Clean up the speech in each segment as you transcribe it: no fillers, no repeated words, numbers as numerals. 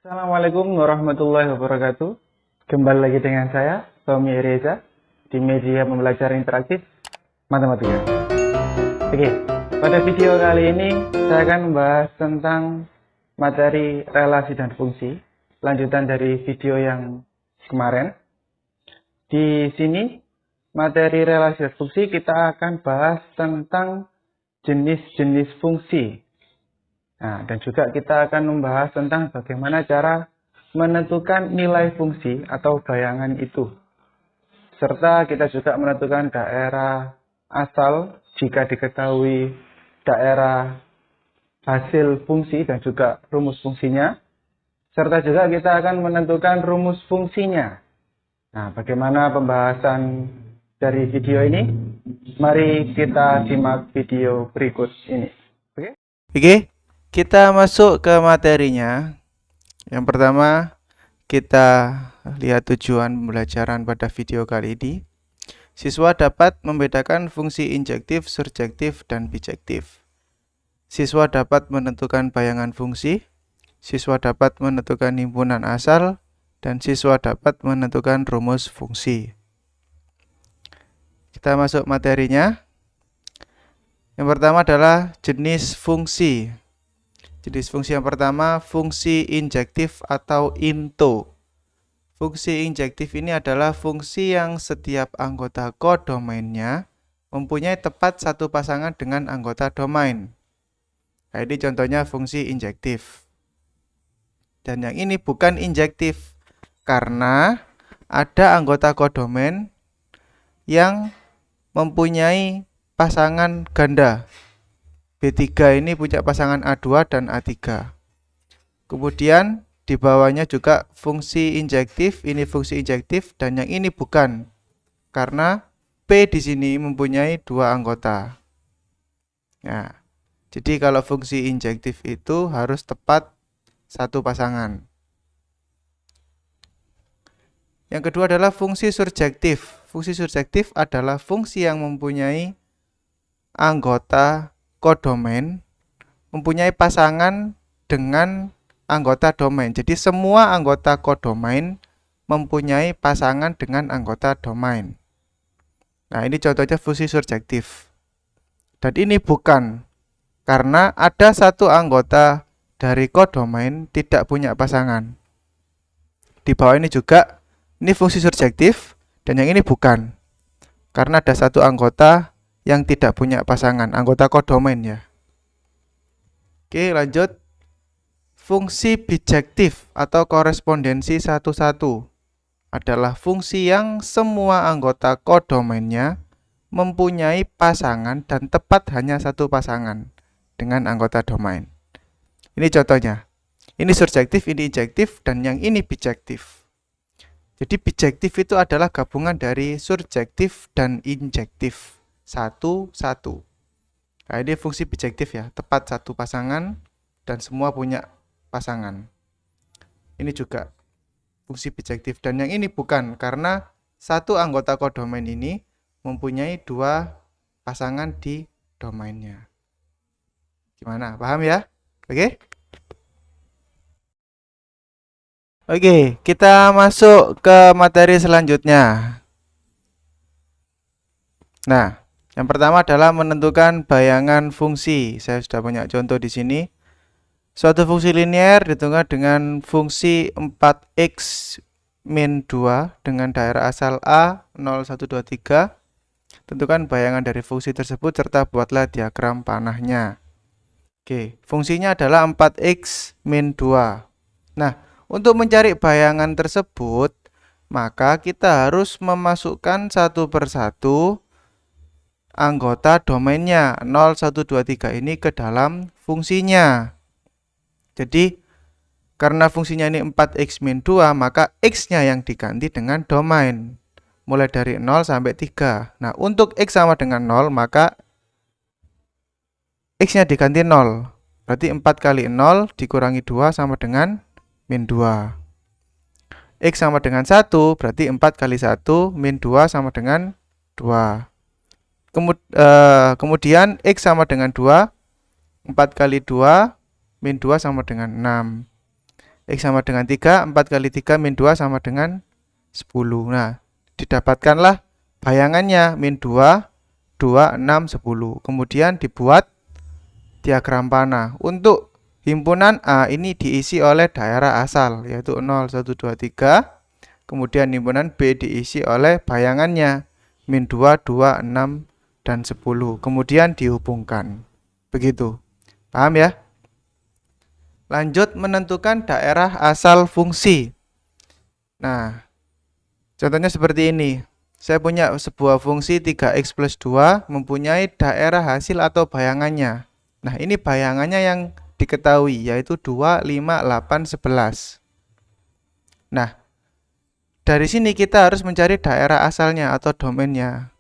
Assalamualaikum warahmatullahi wabarakatuh. Kembali lagi dengan saya, Tommy Reza, di media pembelajaran interaktif matematika. Oke, pada video kali ini saya akan membahas tentang materi relasi dan fungsi, lanjutan dari video yang kemarin. Di sini, materi relasi dan fungsi kita akan bahas tentang jenis-jenis fungsi. Nah, dan juga kita akan membahas tentang bagaimana cara menentukan nilai fungsi atau bayangan itu. Serta kita juga menentukan daerah asal jika diketahui daerah hasil fungsi dan juga rumus fungsinya. Serta juga kita akan menentukan rumus fungsinya. Nah, bagaimana pembahasan dari video ini? Mari kita simak video berikut ini. Oke. Kita masuk ke materinya. Yang pertama, kita lihat tujuan pembelajaran pada video kali ini. Siswa dapat membedakan fungsi injektif, surjektif, dan bijektif. Siswa dapat menentukan bayangan fungsi. Siswa dapat menentukan himpunan asal. Dan siswa dapat menentukan rumus fungsi. Kita masuk materinya. Yang pertama adalah jenis fungsi. Jenis fungsi yang pertama, fungsi injektif atau into. Fungsi injektif ini adalah fungsi yang setiap anggota kodomainnya mempunyai tepat satu pasangan dengan anggota domain. Nah, ini contohnya fungsi injektif. Dan yang ini bukan injektif, karena ada anggota kodomain yang mempunyai pasangan ganda. B3 ini punya pasangan A2 dan A3. Kemudian di bawahnya juga fungsi injektif, ini fungsi injektif dan yang ini bukan. Karena P di sini mempunyai dua anggota. Nah, jadi kalau fungsi injektif itu harus tepat satu pasangan. Yang kedua adalah fungsi surjektif. Fungsi surjektif adalah fungsi yang mempunyai anggota kodomain mempunyai pasangan dengan anggota domain. Jadi semua anggota kodomain mempunyai pasangan dengan anggota domain. Nah, ini contohnya fungsi surjektif. Dan ini bukan, karena ada satu anggota dari kodomain tidak punya pasangan. Di bawah ini juga, ini fungsi surjektif dan yang ini bukan. Karena ada satu anggota yang tidak punya pasangan, anggota kodomain ya. Oke, lanjut. Fungsi bijektif atau korespondensi 1,1 adalah fungsi yang semua anggota kodomainnya mempunyai pasangan dan tepat hanya satu pasangan dengan anggota domain. Ini contohnya. Ini surjektif, ini injektif, dan yang ini bijektif. Jadi bijektif itu adalah gabungan dari surjektif dan injektif. 1,1. Nah, ini fungsi bijektif ya, tepat satu pasangan dan semua punya pasangan. Ini juga fungsi bijektif dan yang ini bukan, karena satu anggota kodomain ini mempunyai dua pasangan di domainnya. Gimana? Paham ya? Oke? Oke, kita masuk ke materi selanjutnya. Nah, yang pertama adalah menentukan bayangan fungsi. Saya sudah punya contoh di sini. Suatu fungsi linear ditentukan dengan fungsi 4x min 2 dengan daerah asal A 0, 1, 2, 3. Tentukan bayangan dari fungsi tersebut serta buatlah diagram panahnya. Oke, fungsinya adalah 4x min 2. Nah, untuk mencari bayangan tersebut, maka kita harus memasukkan satu persatu anggota domainnya 0, 1, 2, 3 ini ke dalam fungsinya. Jadi karena fungsinya ini 4x min 2, maka x-nya yang diganti dengan domain. Mulai dari 0 sampai 3. Nah, untuk x sama dengan 0, maka x-nya diganti 0. Berarti 4 kali 0 dikurangi 2 sama dengan min 2. X sama dengan 1, berarti 4 kali 1 min 2 sama dengan 2. Kemudian X sama dengan 2, 4 kali 2, min 2 sama dengan 6. X sama dengan 3, 4 kali 3 min 2 sama dengan 10. Nah, didapatkanlah bayangannya min 2, 2, 6, 10. Kemudian dibuat diagram panah. Untuk himpunan A ini diisi oleh daerah asal, yaitu 0, 1, 2, 3. Kemudian himpunan B diisi oleh bayangannya min 2, 2, 6, dan 10. Kemudian dihubungkan. Begitu. Paham ya? Lanjut menentukan daerah asal fungsi. Nah, contohnya seperti ini. Saya punya sebuah fungsi 3x plus 2 mempunyai daerah hasil atau bayangannya. Nah, ini bayangannya yang diketahui, yaitu 2, 5, 8, 11. Nah, dari sini kita harus mencari daerah asalnya atau domainnya.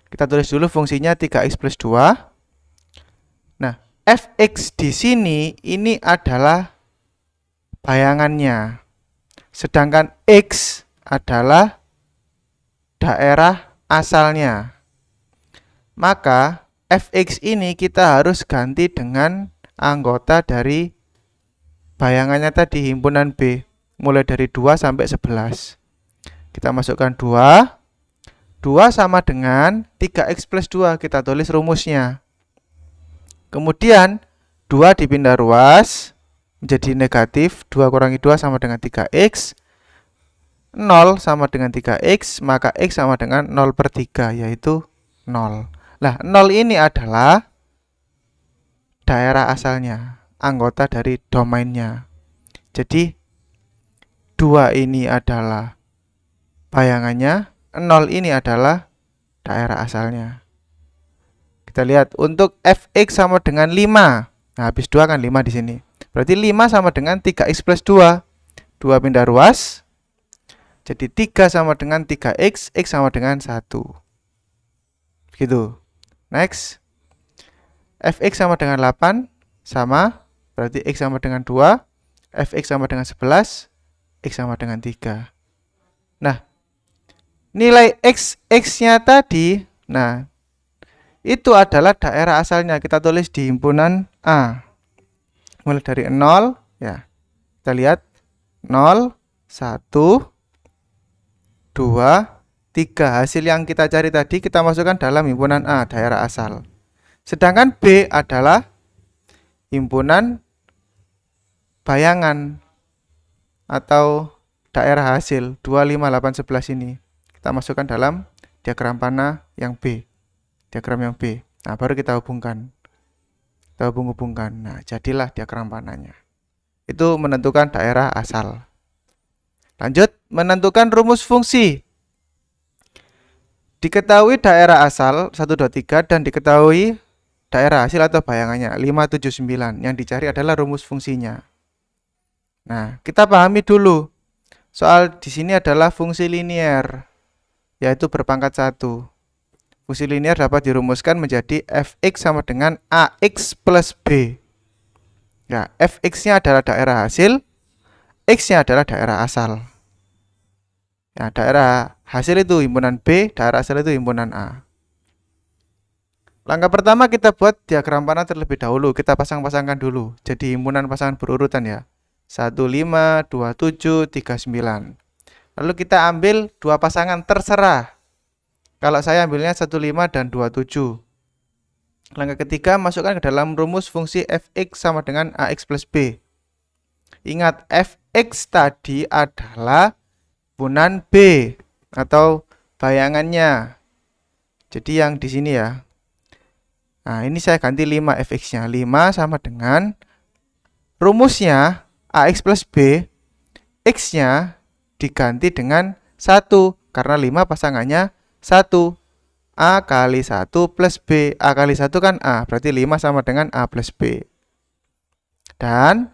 Kita tulis dulu fungsinya 3x plus 2. Nah, fx di sini ini adalah bayangannya. Sedangkan x adalah daerah asalnya. Maka fx ini kita harus ganti dengan anggota dari bayangannya tadi, himpunan B. Mulai dari 2 sampai 11. Kita masukkan 2. 2 sama dengan 3x plus 2. Kita tulis rumusnya. Kemudian 2 dipindah ruas menjadi negatif. 2 kurangi 2 sama dengan 3x. 0 sama dengan 3x, maka x sama dengan 0/3, yaitu 0. Nah, 0 ini adalah daerah asalnya, anggota dari domainnya. Jadi 2 ini adalah bayangannya, 0 ini adalah daerah asalnya. Kita lihat untuk fx sama dengan 5. Nah, habis 2 kan 5 di sini. Berarti 5 sama dengan 3x plus 2. 2 pindah ruas. Jadi 3 sama dengan 3x, x sama dengan 1. Gitu. Next. Fx sama dengan 8, sama. Berarti x sama dengan 2. Fx sama dengan 11, x sama dengan 3. Nah, nilai x-nya tadi, nah, itu adalah daerah asalnya. Kita tulis di himpunan A. Mulai dari 0, ya. Kita lihat 0, 1, 2, 3. Hasil yang kita cari tadi kita masukkan dalam himpunan A, daerah asal. Sedangkan B adalah himpunan bayangan atau daerah hasil 2, 5, 8, 11 ini. Kita masukkan dalam diagram panah yang B. Diagram yang B. Nah, baru kita hubungkan. Kita hubung-hubungkan. Nah, jadilah diagram panahnya. Itu menentukan daerah asal. Lanjut, menentukan rumus fungsi. Diketahui daerah asal 1, 2, 3 dan diketahui daerah hasil atau bayangannya 5, 7, 9. Yang dicari adalah rumus fungsinya. Nah, kita pahami dulu. Soal di sini adalah fungsi linier, yaitu berpangkat 1. Fungsi linier dapat dirumuskan menjadi fx sama dengan ax plus b. Ya, fx-nya adalah daerah hasil, x-nya adalah daerah asal. Ya, daerah hasil itu himpunan B, daerah asal itu himpunan A. Langkah pertama kita buat diagram panah terlebih dahulu. Kita pasang-pasangkan dulu. Jadi himpunan pasangan berurutan ya. 1, 5, 2, 7, 3, 9. Lalu kita ambil dua pasangan terserah. Kalau saya ambilnya 1, 5 dan 2, 7. Langkah ketiga, masukkan ke dalam rumus fungsi fx sama dengan ax plus b. Ingat, fx tadi adalah himpunan B atau bayangannya. Jadi yang di sini ya. Nah, ini saya ganti 5 fx-nya. 5 sama dengan rumusnya ax plus b, x-nya diganti dengan 1 karena 5 pasangannya 1. A kali 1 plus B. A kali 1 kan A. Berarti 5 sama dengan A plus B. Dan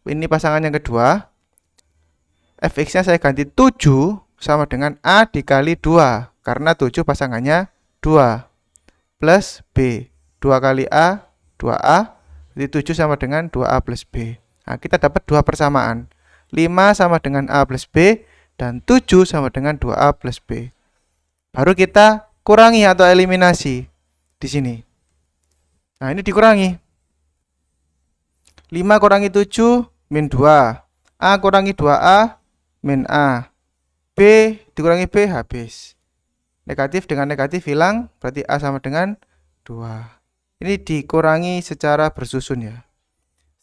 ini pasangan yang kedua. Fx-nya saya ganti 7 sama dengan A dikali 2. Karena 7 pasangannya 2. Plus B. 2 kali A, 2A. Jadi 7 sama dengan 2A plus B. Nah, kita dapat dua persamaan. 5 sama dengan A plus B. Dan 7 sama dengan 2A plus B. Baru kita kurangi atau eliminasi di sini. Nah, ini dikurangi. 5 kurangi 7 min 2. A kurangi 2A, min A. B dikurangi B, habis. Negatif dengan negatif hilang, berarti A sama dengan 2. Ini dikurangi secara bersusun ya.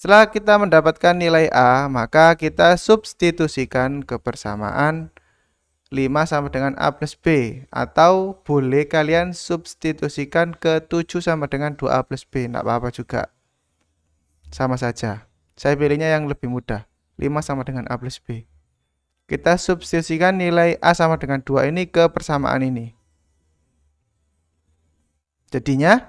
Setelah kita mendapatkan nilai A, maka kita substitusikan kebersamaan 5 sama dengan A plus B. Atau boleh kalian substitusikan ke 7 sama dengan 2A plus B. Nggak apa-apa juga. Sama saja. Saya pilihnya yang lebih mudah. 5 sama dengan A plus B. Kita substitusikan nilai A sama dengan 2 ini ke persamaan ini. Jadinya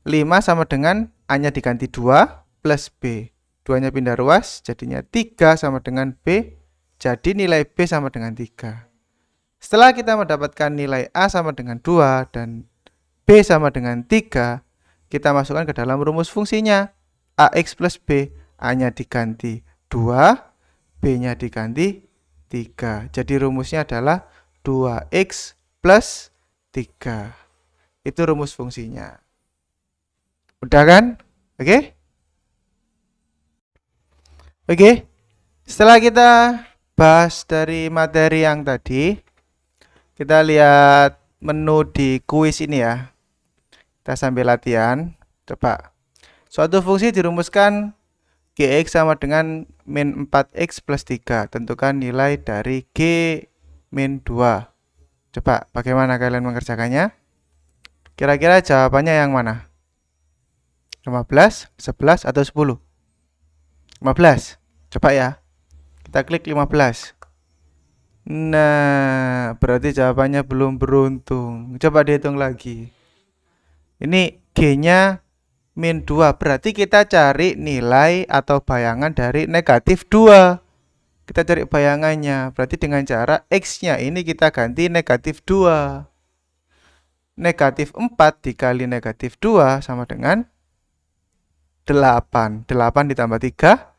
5 sama dengan A-nya diganti 2 plus B. 2-nya pindah ruas, jadinya 3 sama dengan B. Jadi nilai B sama dengan 3. Setelah kita mendapatkan nilai A sama dengan 2 dan B sama dengan 3, kita masukkan ke dalam rumus fungsinya. AX plus B, A-nya diganti 2, B-nya diganti 3. Jadi rumusnya adalah 2X plus 3. Itu rumus fungsinya. Udah kan? Oke? Oke. Setelah kita bahas dari materi yang tadi, kita lihat menu di kuis ini ya. Kita sambil latihan. Coba. Suatu fungsi dirumuskan Gx sama dengan min 4x plus 3. Tentukan nilai dari G min 2. Coba, bagaimana kalian mengerjakannya? Kira-kira jawabannya yang mana? 15, 11, atau 10? 15. Coba ya. Kita klik 15. Nah, berarti jawabannya belum beruntung. Coba dihitung lagi. Ini G-nya min 2. Berarti kita cari nilai atau bayangan dari negatif 2. Kita cari bayangannya. Berarti dengan cara X-nya ini kita ganti negatif 2. Negatif 4 dikali negatif 2 sama dengan 8. 8 ditambah 3,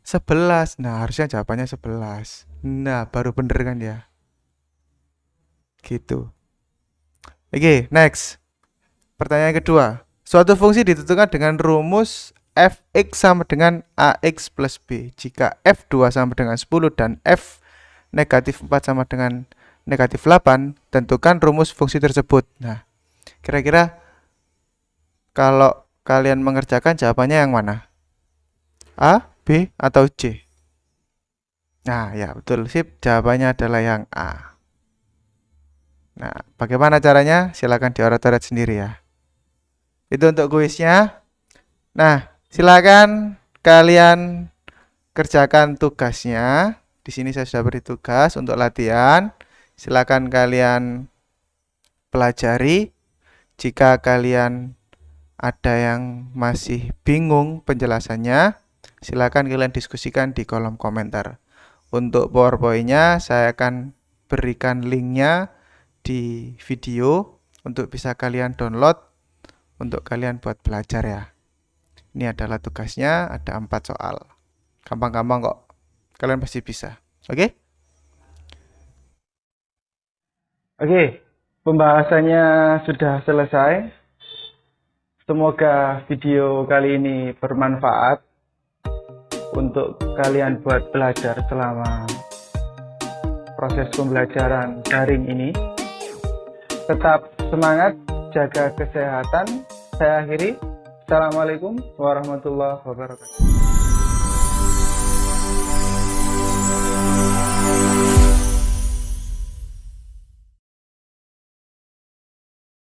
11. Nah, harusnya jawabannya 11. Nah, baru bener kan ya? Gitu. Oke, next. Pertanyaan kedua. Suatu fungsi ditentukan dengan rumus fx sama dengan ax plus b. Jika f2 sama dengan 10 dan f negatif 4 sama dengan negatif 8, tentukan rumus fungsi tersebut. Nah, kira-kira kalau kalian mengerjakan jawabannya yang mana? A, B, atau C? Nah, ya betul, sip. Jawabannya adalah yang A. Nah, bagaimana caranya? Silakan dioret-oret sendiri ya. Itu untuk kuisnya. Nah, silakan kalian kerjakan tugasnya. Di sini saya sudah beri tugas untuk latihan. Silakan kalian pelajari. Jika kalian ada yang masih bingung penjelasannya, silakan kalian diskusikan di kolom komentar. Untuk PowerPoint-nya saya akan berikan linknya di video untuk bisa kalian download untuk kalian buat belajar ya. Ini adalah tugasnya, ada 4 soal. Gampang-gampang kok. Kalian pasti bisa. Oke? Oke, pembahasannya sudah selesai. Semoga video kali ini bermanfaat untuk kalian buat belajar selama proses pembelajaran daring ini. Tetap semangat, jaga kesehatan. Saya akhiri. Assalamualaikum warahmatullahi wabarakatuh.